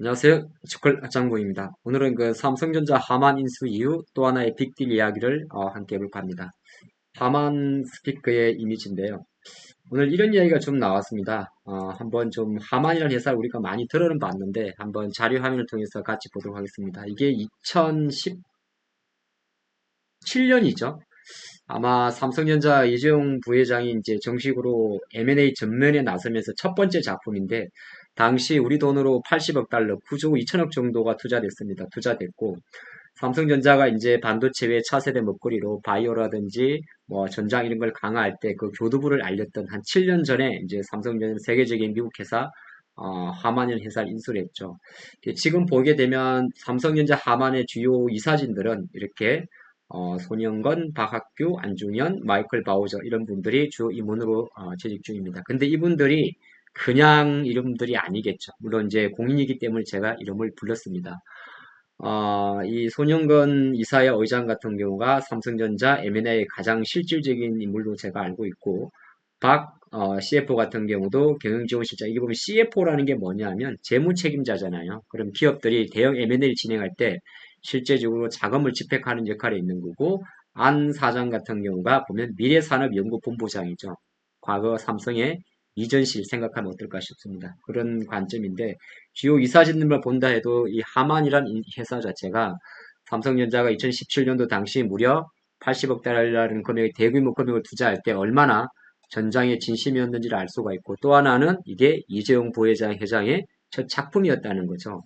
안녕하세요. 주컬 장구입니다. 오늘은 그 삼성전자 하만 인수 이후 또 하나의 빅딜 이야기를 함께 해볼까 합니다. 하만 스피커의 이미지인데요. 오늘 이런 이야기가 좀 나왔습니다. 한번 좀 하만이라는 회사를 우리가 많이 들어는 봤는데 한번 자료 화면을 통해서 같이 보도록 하겠습니다. 이게 2017년이죠. 아마 삼성전자 이재용 부회장이 이제 정식으로 M&A 전면에 나서면서 첫 번째 작품인데, 당시 우리 돈으로 80억 달러, 9조 2천억 정도가 투자됐고, 삼성전자가 이제 반도체 외 차세대 먹거리로 바이오라든지 뭐 전장 이런 걸 강화할 때 그 교두부를 알렸던 한 7년 전에 이제 삼성전자 세계적인 미국 회사 하만이라는 회사를 인수를 했죠. 지금 보게 되면 삼성전자 하만의 주요 이사진들은 이렇게 손영건, 박학규, 안중현, 마이클 바우저 이런 분들이 주 임원으로 재직 중입니다. 근데 이분들이 그냥 이름들이 아니겠죠. 물론 이제 공인이기 때문에 제가 이름을 불렀습니다. 이 손영건 이사의 의장 같은 경우가 삼성전자 M&A 가장 실질적인 인물로 제가 알고 있고, CFO 같은 경우도 경영지원실장, 이게 보면 CFO라는 게 뭐냐면 재무 책임자잖아요. 그럼 기업들이 대형 M&A를 진행할 때 실제적으로 자금을 집행하는 역할에 있는 거고, 안 사장 같은 경우가 보면 미래산업연구본부장이죠. 과거 삼성의 이전실 생각하면 어떨까 싶습니다. 그런 관점인데, 주요 이사진들만 본다 해도 이 하만이란 이 회사 자체가 삼성전자가 2017년도 당시 무려 80억 달러라는 금액의 대규모 금액을 투자할 때 얼마나 전장의 진심이었는지를 알 수가 있고, 또 하나는 이게 이재용 부회장 회장의 첫 작품이었다는 거죠.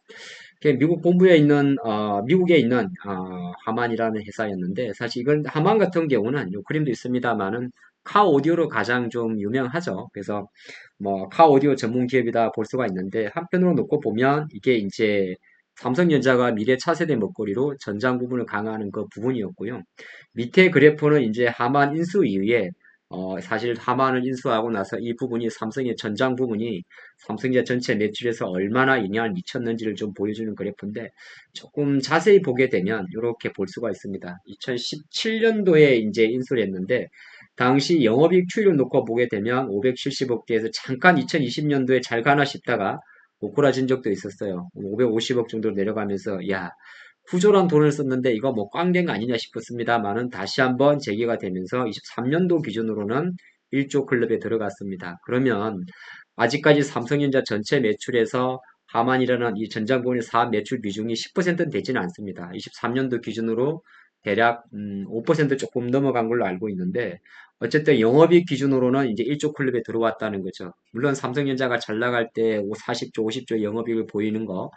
미국 본부에 있는 미국에 있는 하만이라는 회사였는데, 사실 이건 하만 같은 경우는 요 그림도 있습니다만은 카 오디오로 가장 좀 유명하죠. 그래서 뭐 카 오디오 전문 기업이다 볼 수가 있는데, 한편으로 놓고 보면 이게 이제 삼성전자가 미래 차세대 먹거리로 전장 부분을 강화하는 그 부분이었고요. 밑에 그래프는 이제 하만 인수 이후에 사실 하만을 인수하고 나서 이 부분이 삼성의 전장 부분이 삼성전자 전체 매출에서 얼마나 영향을 미쳤는지를 좀 보여주는 그래프인데, 조금 자세히 보게 되면 이렇게 볼 수가 있습니다. 2017년도에 이제 인수를 했는데, 당시 영업이익 추이를 놓고 보게 되면 570억대에서 잠깐 2020년도에 잘 가나 싶다가 고꾸라진 적도 있었어요. 550억 정도로 내려가면서 야, 후조란 돈을 썼는데 이거 뭐 꽝된 거 아니냐 싶었습니다만은 다시 한번 재개가 되면서 23년도 기준으로는 1조 클럽에 들어갔습니다. 그러면 아직까지 삼성전자 전체 매출에서 하만이라는 이 전장본의 사업 매출 비중이 10%는 되지는 않습니다. 23년도 기준으로 대략 5% 조금 넘어간 걸로 알고 있는데, 어쨌든 영업이익 기준으로는 이제 1조 클럽에 들어왔다는 거죠. 물론 삼성전자가 잘 나갈 때 40조, 50조 영업이익을 보이는 거,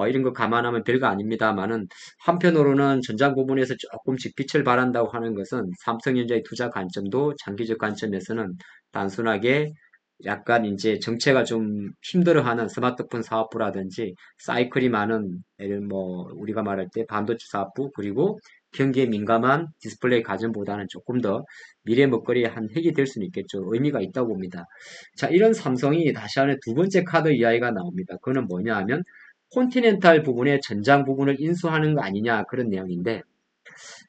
이런 거 감안하면 별거 아닙니다만은, 한편으로는 전장 부분에서 조금씩 빛을 발한다고 하는 것은 삼성전자의 투자 관점도 장기적 관점에서는 단순하게 약간 이제 정체가 좀 힘들어하는 스마트폰 사업부라든지 사이클이 많은, 예를 뭐 우리가 말할 때 반도체 사업부, 그리고 경기에 민감한 디스플레이 가전보다는 조금 더 미래 먹거리의 한 획이 될 수는 있겠죠. 의미가 있다고 봅니다. 자, 이런 삼성이 다시 한번 두 번째 카드 이야기가 나옵니다. 그거는 뭐냐 하면 콘티넨탈 부분의 전장 부분을 인수하는 거 아니냐, 그런 내용인데,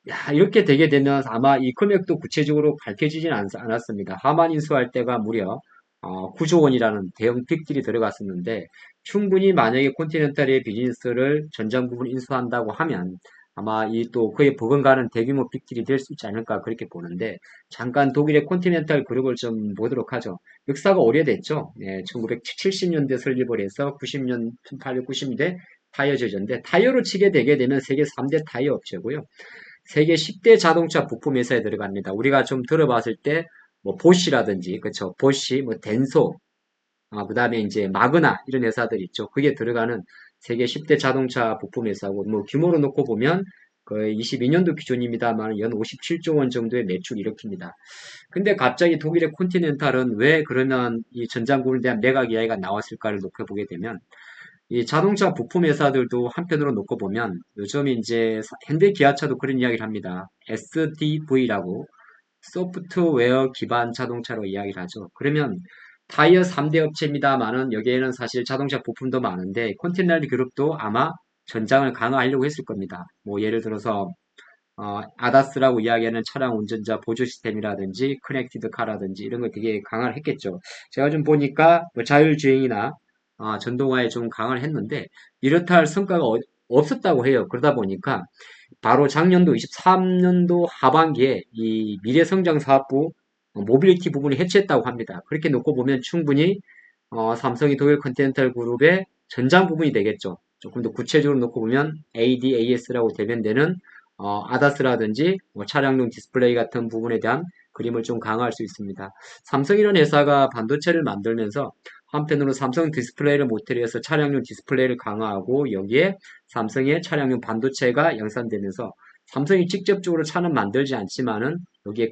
야, 이렇게 되게 되면 아마 이 금액도 구체적으로 밝혀지진 않았습니다. 하만 인수할 때가 무려 9조 원이라는 대형 픽들이 들어갔었는데, 충분히 만약에 콘티넨탈의 비즈니스를 전장 부분 인수한다고 하면 아마 이 또 그에 버금가는 대규모 픽들이 될 수 있지 않을까, 그렇게 보는데, 잠깐 독일의 콘티넨탈 그룹을 좀 보도록 하죠. 역사가 오래됐죠. 1970년대 설립을 해서 90년, 1890년대 타이어 제조인데, 타이어로 치게 되게 되면 세계 3대 타이어 업체고요. 세계 10대 자동차 부품 회사에 들어갑니다. 우리가 좀 들어봤을 때, 뭐, 보쉬라든지, 그쵸. 보쉬, 뭐, 덴소, 그 다음에 이제 마그나, 이런 회사들 있죠. 그게 들어가는 세계 10대 자동차 부품 회사고, 뭐, 규모로 놓고 보면 거의 22년도 기준입니다만 연 57조 원 정도의 매출 일으킵니다. 근데 갑자기 독일의 콘티넨탈은 왜 그러면 이 전장군에 대한 매각 이야기가 나왔을까를 놓고 보게 되면, 이 자동차 부품 회사들도 한편으로 놓고 보면 요즘 이제 현대 기아차도 그런 이야기를 합니다. SDV라고 소프트웨어 기반 자동차로 이야기를 하죠. 그러면 타이어 3대 업체입니다만은 여기에는 사실 자동차 부품도 많은데 컨테이너 그룹도 아마 전장을 강화하려고 했을 겁니다. 뭐 예를 들어서 아다스라고 이야기하는 차량 운전자 보조 시스템이라든지 커넥티드 카라든지 이런 거 되게 강화를 했겠죠. 제가 좀 보니까 뭐 자율주행이나 전동화에 좀 강화를 했는데 이렇다 할 성과가 없었다고 해요. 그러다 보니까 바로 작년도 23년도 하반기에 이 미래성장사업부 모빌리티 부분을 해체했다고 합니다. 그렇게 놓고 보면 충분히 삼성이 독일 컨티넨탈 그룹의 전장 부분이 되겠죠. 조금 더 구체적으로 놓고 보면 ADAS라고 대변되는 아다스라든지 뭐 차량용 디스플레이 같은 부분에 대한 그림을 좀 강화할 수 있습니다. 삼성이라는 회사가 반도체를 만들면서 한편으로 삼성 디스플레이를 모델로 해서 차량용 디스플레이를 강화하고 여기에 삼성의 차량용 반도체가 양산되면서 삼성이 직접적으로 차는 만들지 않지만은 여기에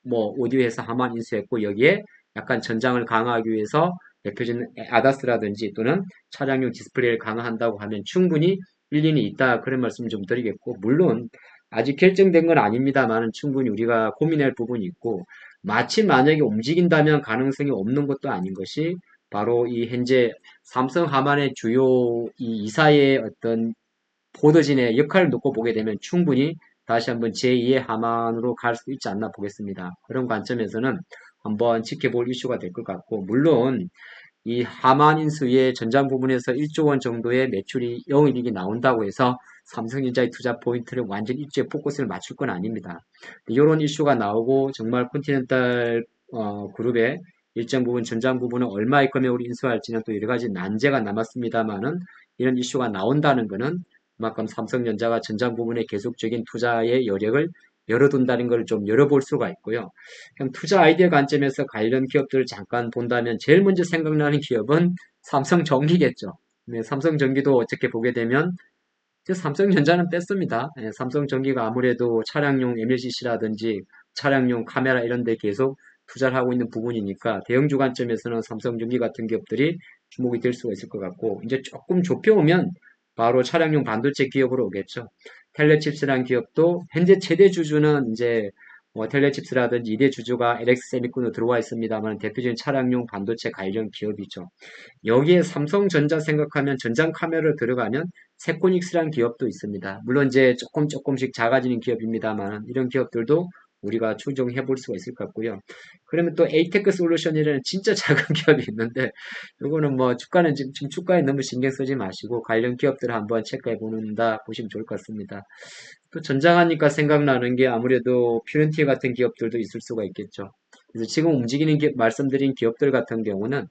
뭐 오디오 회사 하만 인수했고 여기에 약간 전장을 강화하기 위해서 대표적인 아다스라든지 또는 차량용 디스플레이를 강화한다고 하면 충분히 일리는 있다. 그런 말씀 좀 드리겠고, 물론 아직 결정된 건 아닙니다만 충분히 우리가 고민할 부분이 있고, 마치 만약에 움직인다면 가능성이 없는 것도 아닌 것이 바로 이 현재 삼성 하만의 주요 이 이사의 어떤 보더진의 역할을 놓고 보게 되면 충분히 다시 한번 제2의 하만으로 갈 수 있지 않나 보겠습니다. 그런 관점에서는 한번 지켜볼 이슈가 될 것 같고, 물론 이 하만 인수의 전장 부분에서 1조 원 정도의 매출이 영업이익이 나온다고 해서 삼성전자의 투자 포인트를 완전 일주에 포커스를 맞출 건 아닙니다. 이런 이슈가 나오고 정말 컨티넨탈 그룹의 일정 부분 전장 부분은 얼마의 금액으로 인수할지는 또 여러 가지 난제가 남았습니다만은 이런 이슈가 나온다는 것은 그만큼 삼성전자가 전장 부분에 계속적인 투자의 여력을 열어둔다는 걸 좀 열어볼 수가 있고요. 그냥 투자 아이디어 관점에서 관련 기업들을 잠깐 본다면 제일 먼저 생각나는 기업은 삼성전기겠죠. 네, 삼성전기도 어떻게 보게 되면 삼성전자는 뺐습니다. 예, 삼성전기가 아무래도 차량용 MLCC라든지 차량용 카메라 이런 데 계속 투자를 하고 있는 부분이니까 대형주 관점에서는 삼성전기 같은 기업들이 주목이 될 수가 있을 것 같고 이제 조금 좁혀오면 바로 차량용 반도체 기업으로 오겠죠. 텔레칩스라는 기업도 현재 최대 주주는 이제 뭐 텔레칩스라든지 2대 주주가 LX 세미콘으로 들어와 있습니다만 대표적인 차량용 반도체 관련 기업이죠. 여기에 삼성전자 생각하면 전장 카메라로 들어가면 세코닉스라는 기업도 있습니다. 물론 이제 조금씩 작아지는 기업입니다만 이런 기업들도 우리가 추정해 볼 수가 있을 것 같고요. 그러면 또 에이테크 솔루션이라는 진짜 작은 기업이 있는데 이거는 뭐 주가는 지금 주가에 너무 신경 쓰지 마시고 관련 기업들을 한번 체크해 보는다 보시면 좋을 것 같습니다. 또 전장하니까 생각나는 게 아무래도 퓨런티어 같은 기업들도 있을 수가 있겠죠. 그래서 지금 움직이는 말씀드린 기업들 같은 경우는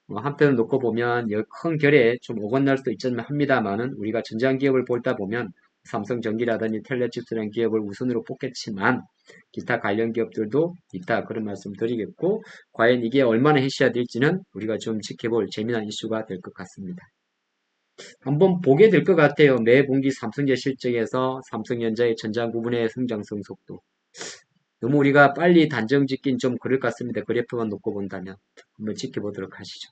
한편을 놓고 보면 큰 결에 좀 어긋날 수도 있지 합니다만은 우리가 전장 기업을 보다 보면 삼성전기라든지 텔레칩스라는 기업을 우선으로 뽑겠지만 기타 관련 기업들도 있다 그런 말씀 드리겠고 과연 이게 얼마나 해시가 될지는 우리가 좀 지켜볼 재미난 이슈가 될 것 같습니다. 한번 보게 될 것 같아요. 매 분기 삼성제 실적에서 삼성전자의 전장 부분의 성장성 속도. 너무 우리가 빨리 단정 짓긴 좀 그럴 것 같습니다. 그래프만 놓고 본다면. 한번 지켜보도록 하시죠.